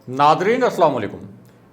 Nadreen अस्सलाम वालेकुम।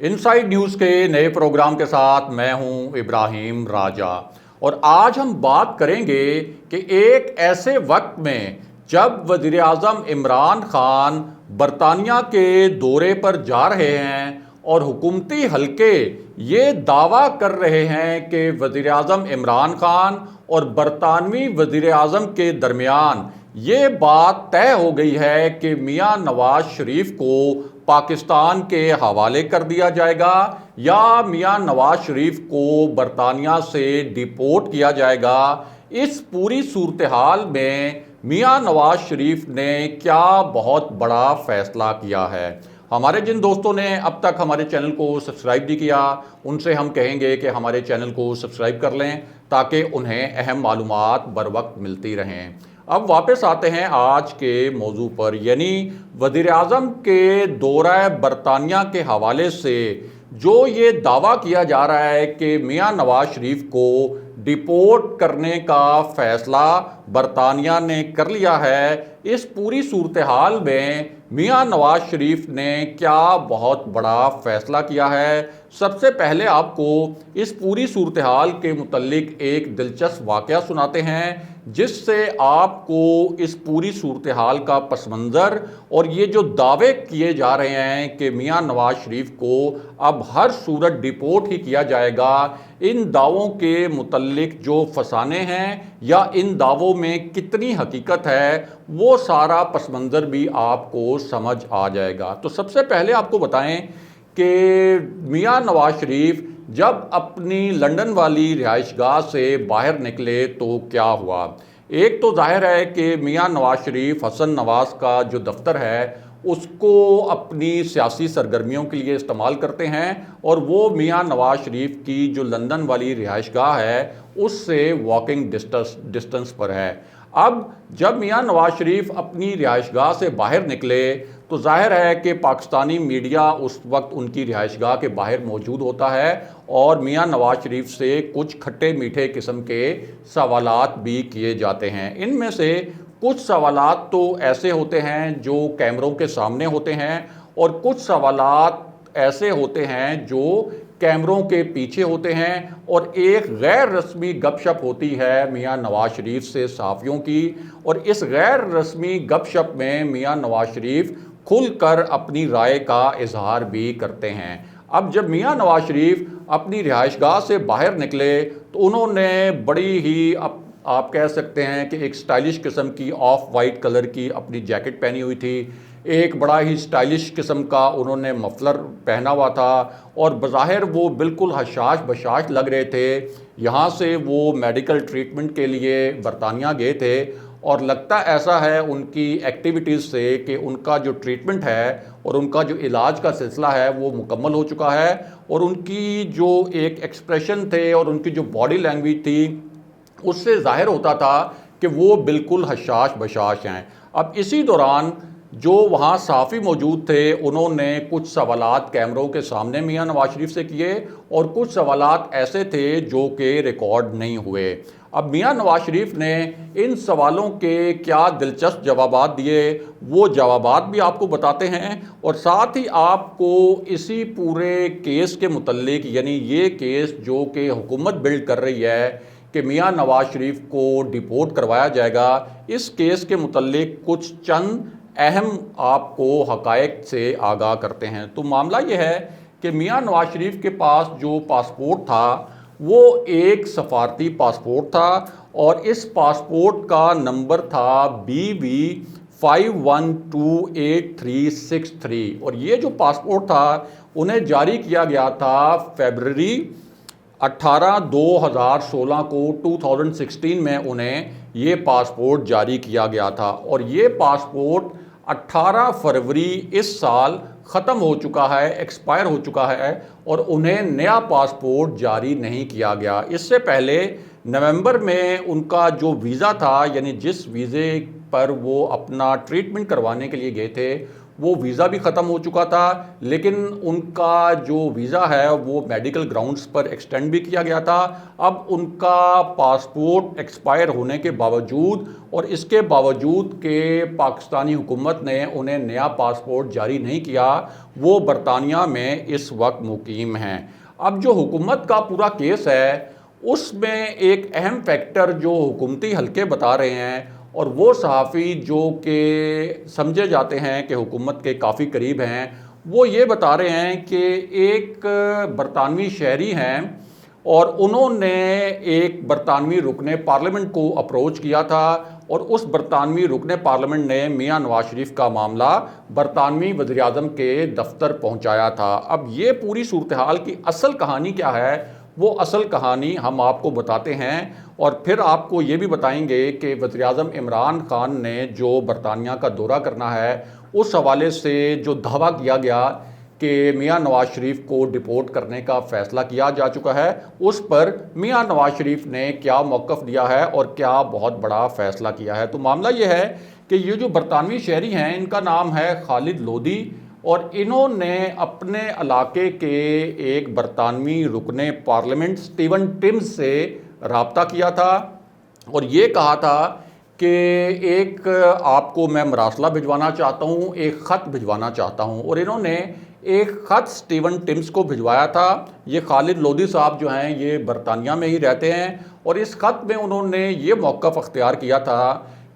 Inside news के नए प्रोग्राम के साथ मैं हूं इब्राहिम राजा और आज हम बात करेंगे कि एक ऐसे वक्त में जब वज़ीर आज़म इमरान खान बरतानिया के दौरे पर जा रहे हैं और हुकूमती हलके ये दावा कर रहे हैं कि वज़ीर आज़म इमरान खान और बरतानवी वज़ीर आज़म के दरमियान ये बात तय हो गई है कि मियां नवाज शरीफ को पाकिस्तान के हवाले कर दिया जाएगा या मियां नवाज शरीफ को बरतानिया से डिपोर्ट किया जाएगा। इस पूरी सूरत हाल में मियां नवाज शरीफ ने क्या बहुत बड़ा फैसला किया है। हमारे जिन दोस्तों ने अब तक हमारे चैनल को सब्सक्राइब नहीं किया उनसे हम कहेंगे कि हमारे चैनल को सब्सक्राइब कर लें ताकि उन्हें अहम मालूमात बर वक्त मिलती रहें। अब वापस आते हैं आज के मौजू पर, यानी वज़ीर आज़म के दौरा बरतानिया के हवाले से जो ये दावा किया जा रहा है कि मियां नवाज शरीफ को डिपोर्ट करने का फैसला बरतानिया ने कर लिया है। इस पूरी सूरत हाल में मियां नवाज शरीफ ने क्या बहुत बड़ा फैसला किया है। सबसे पहले आपको इस पूरी सूरत हाल के मुतल्लिक एक दिलचस्प वाक़या सुनाते हैं जिससे आपको इस पूरी सूरत हाल का पस मंज़र और ये जो दावे किए जा रहे हैं कि मियां नवाज शरीफ को अब हर सूरत डिपोर्ट ही किया जाएगा, इन दावों के मुतल्लिक जो फसाने हैं या इन दावों में कितनी हकीकत है वो सारा पस मंज़र भी आपको समझ आ जाएगा। तो सबसे पहले आपको बताएं कि मियां नवाज शरीफ जब अपनी लंदन वाली रिहाइशगाह से बाहर निकले तो क्या हुआ। एक तो जाहिर है कि मियां नवाज शरीफ हसन नवाज का जो दफ्तर है उसको अपनी सियासी सरगर्मियों के लिए इस्तेमाल करते हैं और वो मियां नवाज शरीफ की जो लंदन वाली रिहाइशगाह है उससे वॉकिंग डिस्टेंस पर है। अब जब मियां नवाज शरीफ अपनी रिहाइशगाह से बाहर निकले तो जाहिर है कि पाकिस्तानी मीडिया उस वक्त उनकी रिहाइशगाह के बाहर मौजूद होता है और मियां नवाज शरीफ से कुछ खट्टे मीठे किस्म के सवालात भी किए जाते हैं। इनमें से कुछ सवालात तो ऐसे होते हैं जो कैमरों के सामने होते हैं और कुछ सवालात ऐसे होते हैं जो कैमरों के पीछे होते हैं और एक गैर रस्मी गपशप होती है मियां नवाज शरीफ से सहाफ़ियों की और इस गैर रस्मी गपशप में मियां नवाज शरीफ खुलकर अपनी राय का इजहार भी करते हैं। अब जब मियां नवाज शरीफ अपनी रिहाइशगाह से बाहर निकले तो उन्होंने बड़ी ही आप कह सकते हैं कि एक स्टाइलिश किस्म की ऑफ वाइट कलर की अपनी जैकेट पहनी हुई थी, एक बड़ा ही स्टाइलिश किस्म का उन्होंने मफलर पहना हुआ था और बज़ाहिर वो बिल्कुल हशाश बशाश लग रहे थे। यहाँ से वो मेडिकल ट्रीटमेंट के लिए बरतानिया गए थे और लगता ऐसा है उनकी एक्टिविटीज़ से कि उनका जो ट्रीटमेंट है और उनका जो इलाज का सिलसिला है वो मुकम्मल हो चुका है और उनकी जो एक एक्सप्रेशन थे और उनकी जो बॉडी लैंग्वेज थी उससे जाहिर होता था कि वो बिल्कुल हशाश बशाश हैं। अब इसी दौरान जो वहाँ सहाफ़ी मौजूद थे उन्होंने कुछ सवालात कैमरों के सामने मियां नवाज शरीफ से किए और कुछ सवालात ऐसे थे जो कि रिकॉर्ड नहीं हुए। अब मियां नवाज शरीफ ने इन सवालों के क्या दिलचस्प जवाबात दिए वो जवाबात भी आपको बताते हैं और साथ ही आपको इसी पूरे केस के मुतल्लिक, यानी ये केस जो कि हुकूमत बिल्ड कर रही है कि मियां नवाज शरीफ को डिपोर्ट करवाया जाएगा, इस केस के मुतल्लिक कुछ चंद अहम आपको हक़ाइक़ से आगाह करते हैं। तो मामला ये है कि मियां नवाज शरीफ के पास जो पासपोर्ट था वो एक सफारती पासपोर्ट था और इस पासपोर्ट का नंबर था BV512863 और ये जो पासपोर्ट था उन्हें जारी किया गया था फरवरी 18 2016 को 2016 में उन्हें ये पासपोर्ट जारी किया गया था और ये पासपोर्ट 18 फरवरी इस साल ख़त्म हो चुका है, एक्सपायर हो चुका है और उन्हें नया पासपोर्ट जारी नहीं किया गया। इससे पहले नवंबर में उनका जो वीज़ा था, यानी जिस वीज़े पर वो अपना ट्रीटमेंट करवाने के लिए गए थे, वो वीज़ा भी ख़त्म हो चुका था, लेकिन उनका जो वीज़ा है वो मेडिकल ग्राउंड्स पर एक्सटेंड भी किया गया था। अब उनका पासपोर्ट एक्सपायर होने के बावजूद और इसके बावजूद कि पाकिस्तानी हुकूमत ने उन्हें नया पासपोर्ट जारी नहीं किया, वो बरतानिया में इस वक्त मुकीम हैं। अब जो हुकूमत का पूरा केस है उसमें एक अहम फैक्टर जो हुकूमती हलके बता रहे हैं और वो सहाफ़ी जो कि समझे जाते हैं कि हुकूमत के काफ़ी करीब हैं, वो ये बता रहे हैं कि एक बरतानवी शहरी हैं और उन्होंने एक बरतानवी रुकने पार्लियामेंट को अप्रोच किया था और उस बरतानवी रुकने पार्लियामेंट ने मियां नवाज शरीफ का मामला बरतानवी वज़ीर-ए-आज़म के दफ्तर पहुंचाया था। अब ये पूरी सूरत हाल की असल कहानी क्या है, वो असल कहानी हम आपको बताते हैं और फिर आपको ये भी बताएंगे कि वज़ीर-ए-आज़म इमरान खान ने जो बरतानिया का दौरा करना है उस हवाले से जो दावा किया गया कि मियां नवाज शरीफ को डिपोर्ट करने का फ़ैसला किया जा चुका है, उस पर मियां नवाज शरीफ ने क्या मौक़िफ़ दिया है और क्या बहुत बड़ा फ़ैसला किया है। तो मामला ये है कि ये जो बरतानवी शहरी हैं इनका नाम है खालिद लोदी और इन्होंने अपने इलाके के एक बरतानवी रुकने पार्लियामेंट स्टीवन टिम्स से रब्ता किया था और ये कहा था कि एक आपको मैं मरासला भिजवाना चाहता हूँ, एक ख़त भिजवाना चाहता हूँ। और इन्होंने एक ख़त स्टीवन टिम्स को भिजवाया था। ये खालिद लोदी साहब जो हैं ये बरतानिया में ही रहते हैं और इस ख़त में उन्होंने ये मौक़िफ़ अख्तियार किया था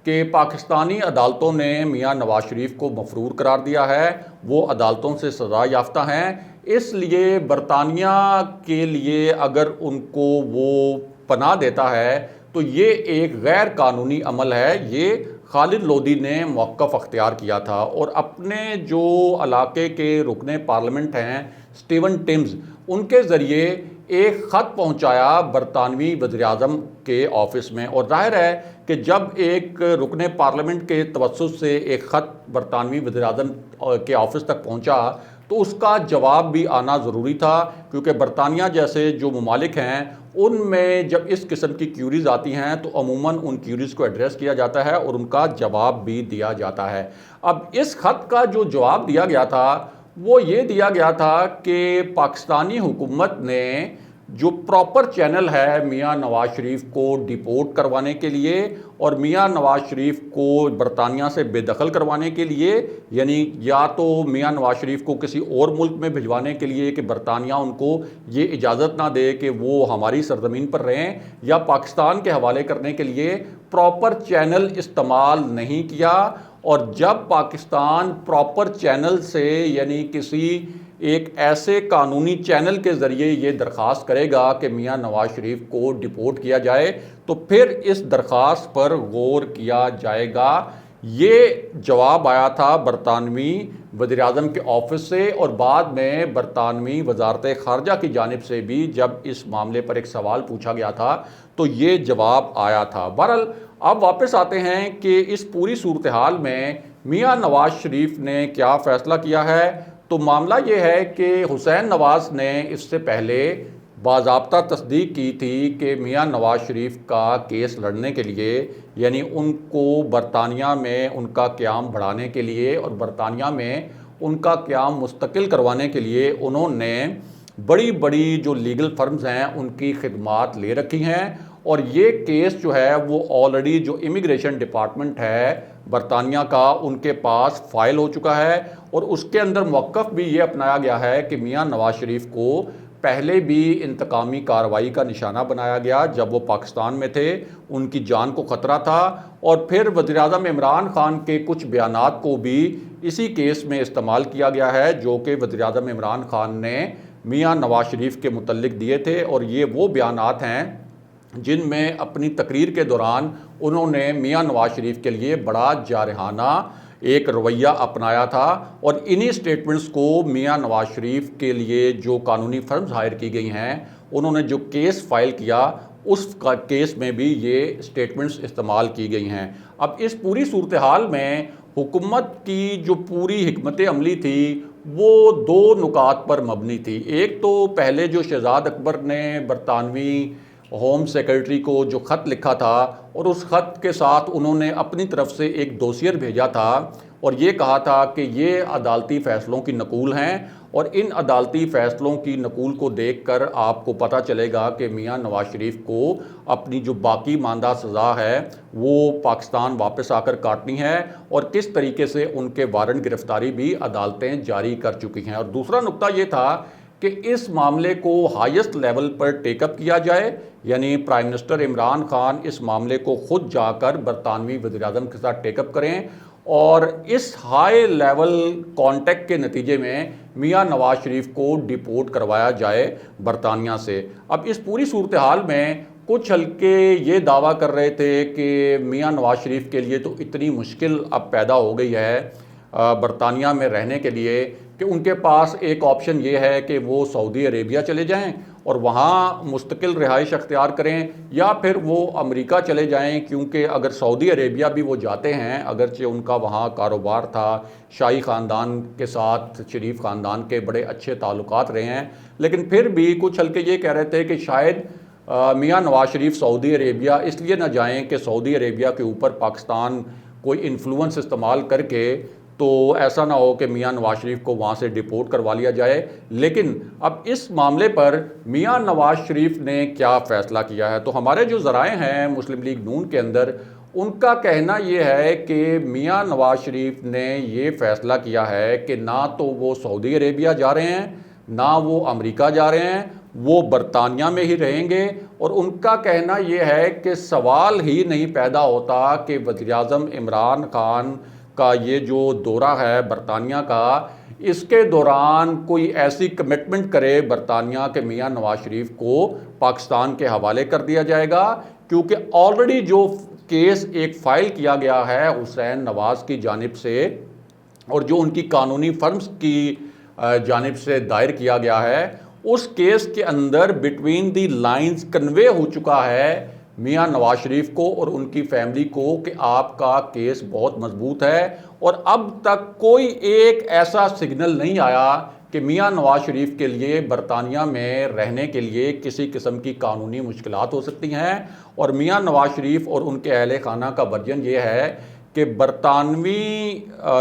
कि पाकिस्तानी अदालतों ने मियां नवाज शरीफ को मफरूर करार दिया है, वो अदालतों से सज़ा याफ्ता हैं, इसलिए बरतानिया के लिए अगर उनको वो पनाह देता है तो ये एक गैर कानूनी अमल है। ये खालिद लोदी ने मौक़िफ़ अख्तियार किया था और अपने जो इलाके के रुकने पार्लियामेंट हैं स्टीवन टिम्स, उनके ज़रिए एक ख़त पहुंचाया बरतानवी वज़ीर-ए-आज़म के ऑफ़िस में। और ज़ाहिर है कि जब एक रुकने पार्लियामेंट के तवस्सुत से एक ख़त बरतानवी वज़ीर-ए-आज़म के ऑफ़िस तक पहुंचा तो उसका जवाब भी आना ज़रूरी था, क्योंकि बरतानिया जैसे जो ममालिक हैं उनमें जब इस किस्म की क्यूरीज़ आती हैं तो अमूमन उन क्यूरीज़ को एड्रेस किया जाता है और उनका जवाब भी दिया जाता है। अब इस ख़त का जो जवाब दिया गया था वो ये दिया गया था कि पाकिस्तानी हुकूमत ने जो प्रॉपर चैनल है मियां नवाज शरीफ को डिपोर्ट करवाने के लिए और मियां नवाज शरीफ को बरतानिया से बेदखल करवाने के लिए, यानी या तो मियां नवाज शरीफ को किसी और मुल्क में भिजवाने के लिए कि बरतानिया उनको ये इजाज़त ना दे कि वो हमारी सरजमीन पर रहें, या पाकिस्तान के हवाले करने के लिए प्रॉपर चैनल इस्तेमाल नहीं किया। और जब पाकिस्तान प्रॉपर चैनल से यानी किसी एक ऐसे कानूनी चैनल के ज़रिए ये दरख्वास्त करेगा कि मियां नवाज शरीफ को डिपोर्ट किया जाए तो फिर इस दरख्वास्त पर गौर किया जाएगा। ये जवाब आया था बरतानवी वज़ीर-ए-आज़म के ऑफ़िस से और बाद में बरतानवी वज़ारत ख़ारजा की जानिब से भी जब इस मामले पर एक सवाल पूछा गया था तो ये जवाब आया था। बहरहाल अब वापस आते हैं कि इस पूरी सूरत हाल में मियां नवाज शरीफ ने क्या फ़ैसला किया है। तो मामला ये है कि हुसैन नवाज ने इससे पहले बाज़ाब्ता तस्दीक की थी कि मियां नवाज शरीफ का केस लड़ने के लिए, यानी उनको बरतानिया में उनका क़याम बढ़ाने के लिए और बरतानिया में उनका क़याम मुस्तकिल करवाने के लिए उन्होंने बड़ी बड़ी जो लीगल फर्म्स हैं उनकी खिदमात ले रखी हैं और ये केस जो है वो ऑलरेडी जो इमिग्रेशन डिपार्टमेंट है बरतानिया का उनके पास फ़ाइल हो चुका है और उसके अंदर मौक़िफ़ भी ये अपनाया गया है कि मियां नवाज शरीफ को पहले भी इंतकामी कार्रवाई का निशाना बनाया गया जब वो पाकिस्तान में थे, उनकी जान को ख़तरा था। और फिर वज़ीर-ए-आज़म इमरान खान के कुछ बयानात को भी इसी केस में इस्तेमाल किया गया है जो कि वज़ीर-ए-आज़म इमरान खान ने मियां नवाज शरीफ के मुतल्लिक़ दिए थे। और ये वो बयानात हैं जिनमें अपनी तकरीर के दौरान उन्होंने मियां नवाज शरीफ के लिए बड़ा जारहाना एक रवैया अपनाया था। और इन्हीं स्टेटमेंट्स को मियां नवाज शरीफ के लिए जो कानूनी फर्म्स हायर की गई हैं उन्होंने जो केस फाइल किया उस केस में भी ये स्टेटमेंट्स इस्तेमाल की गई हैं। अब इस पूरी सूरत हाल में हुकूमत की जो पूरी हिकमत अमली थी वो दो नुकात पर मबनी थी। एक तो पहले जो शहजाद अकबर ने बरतानवी होम सेक्रेटरी को जो ख़त लिखा था और उस ख़त के साथ उन्होंने अपनी तरफ से एक डोसियर भेजा था, और ये कहा था कि ये अदालती फ़ैसलों की नकूल हैं और इन अदालती फ़ैसलों की नकूल को देखकर आपको पता चलेगा कि मियां नवाज शरीफ को अपनी जो बाकी मानदा सज़ा है वो पाकिस्तान वापस आकर काटनी है और किस तरीके से उनके वारंट गिरफ्तारी भी अदालतें जारी कर चुकी हैं। और दूसरा नुक्ता ये था कि इस मामले को हाईएस्ट लेवल पर टेकअप किया जाए, यानी प्राइम मिनिस्टर इमरान खान इस मामले को खुद जाकर बरतानवी वज़ीर-ए-आज़म के साथ टेकअप करें और इस हाई लेवल कांटेक्ट के नतीजे में मियां नवाज शरीफ को डिपोर्ट करवाया जाए बरतानिया से। अब इस पूरी सूरत हाल में कुछ हल्के ये दावा कर रहे थे कि मियां नवाज शरीफ के लिए तो इतनी मुश्किल अब पैदा हो गई है बरतानिया में रहने के लिए कि उनके पास एक ऑप्शन ये है कि वो सऊदी अरेबिया चले जाएं और वहाँ मुस्तकिल रिहाइश अख्तियार करें, या फिर वो अमेरिका चले जाएं, क्योंकि अगर सऊदी अरेबिया भी वो जाते हैं, अगरचे उनका वहाँ कारोबार था, शाही ख़ानदान के साथ शरीफ ख़ानदान के बड़े अच्छे ताल्लुकात रहे हैं, लेकिन फिर भी कुछ हल्के ये कह रहे थे कि शायद मियां नवाज शरीफ सऊदी अरेबिया इसलिए ना जाएं कि सऊदी अरेबिया के ऊपर पाकिस्तान कोई इन्फ्लुएंस इस्तेमाल करके तो ऐसा ना हो कि मियां नवाज शरीफ को वहाँ से डिपोर्ट करवा लिया जाए। लेकिन अब इस मामले पर मियां नवाज शरीफ ने क्या फ़ैसला किया है, तो हमारे जो ज़राए हैं मुस्लिम लीग नून के अंदर, उनका कहना ये है कि मियां नवाज शरीफ ने ये फ़ैसला किया है कि ना तो वो सऊदी अरेबिया जा रहे हैं, ना वो अमेरिका जा रहे हैं, वो बरतानिया में ही रहेंगे। और उनका कहना ये है कि सवाल ही नहीं पैदा होता कि वज़ीर-ए-आज़म इमरान खान का ये जो दौरा है बरतानिया का, इसके दौरान कोई ऐसी कमिटमेंट करे बरतानिया के मियां नवाज शरीफ को पाकिस्तान के हवाले कर दिया जाएगा, क्योंकि ऑलरेडी जो केस एक फ़ाइल किया गया है हुसैन नवाज़ की जानिब से और जो उनकी कानूनी फर्म्स की जानिब से दायर किया गया है, उस केस के अंदर बिटवीन दी लाइंस कन्वे हो चुका है मियां नवाज शरीफ को और उनकी फैमिली को कि आपका केस बहुत मजबूत है। और अब तक कोई एक ऐसा सिग्नल नहीं आया कि मियां नवाज शरीफ के लिए बरतानिया में रहने के लिए किसी किस्म की कानूनी मुश्किलात हो सकती हैं। और मियां नवाज शरीफ और उनके अहले खाना का वर्जन ये है कि बरतानवी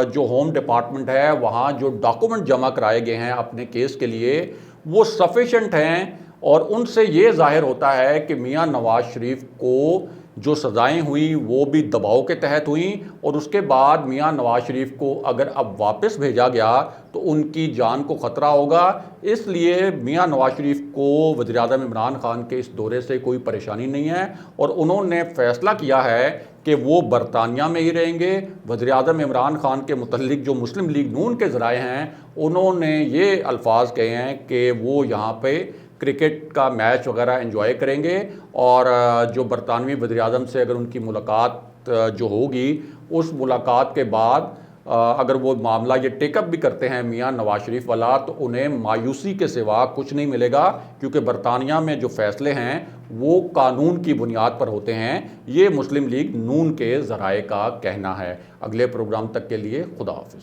जो होम डिपार्टमेंट है वहाँ जो डॉक्यूमेंट जमा कराए गए हैं अपने केस के लिए वो सफिशेंट हैं, और उनसे ये जाहिर होता है कि मियां नवाज शरीफ को जो सज़ाएं हुई वो भी दबाव के तहत हुई, और उसके बाद मियां नवाज शरीफ को अगर अब वापस भेजा गया तो उनकी जान को ख़तरा होगा। इसलिए मियां नवाज शरीफ को वज़ीर-ए-आज़म इमरान खान के इस दौरे से कोई परेशानी नहीं है और उन्होंने फ़ैसला किया है कि वो बरतानिया में ही रहेंगे। वज़ीर-ए-आज़म इमरान खान के मुतल्लिक जो मुस्लिम लीग नून के ज़राए हैं उन्होंने ये अल्फाज कहे हैं कि वो यहाँ पे क्रिकेट का मैच वगैरह एंजॉय करेंगे, और जो बरतानवी वज़ीर-ए-आज़म से अगर उनकी मुलाकात जो होगी उस मुलाकात के बाद अगर वो मामला ये टेकअप भी करते हैं मियां नवाज शरीफ वाला, तो उन्हें मायूसी के सिवा कुछ नहीं मिलेगा, क्योंकि बरतानिया में जो फ़ैसले हैं वो कानून की बुनियाद पर होते हैं। ये मुस्लिम लीग नून के ज़राए का कहना है। अगले प्रोग्राम तक के लिए खुदा हाफ़िज़।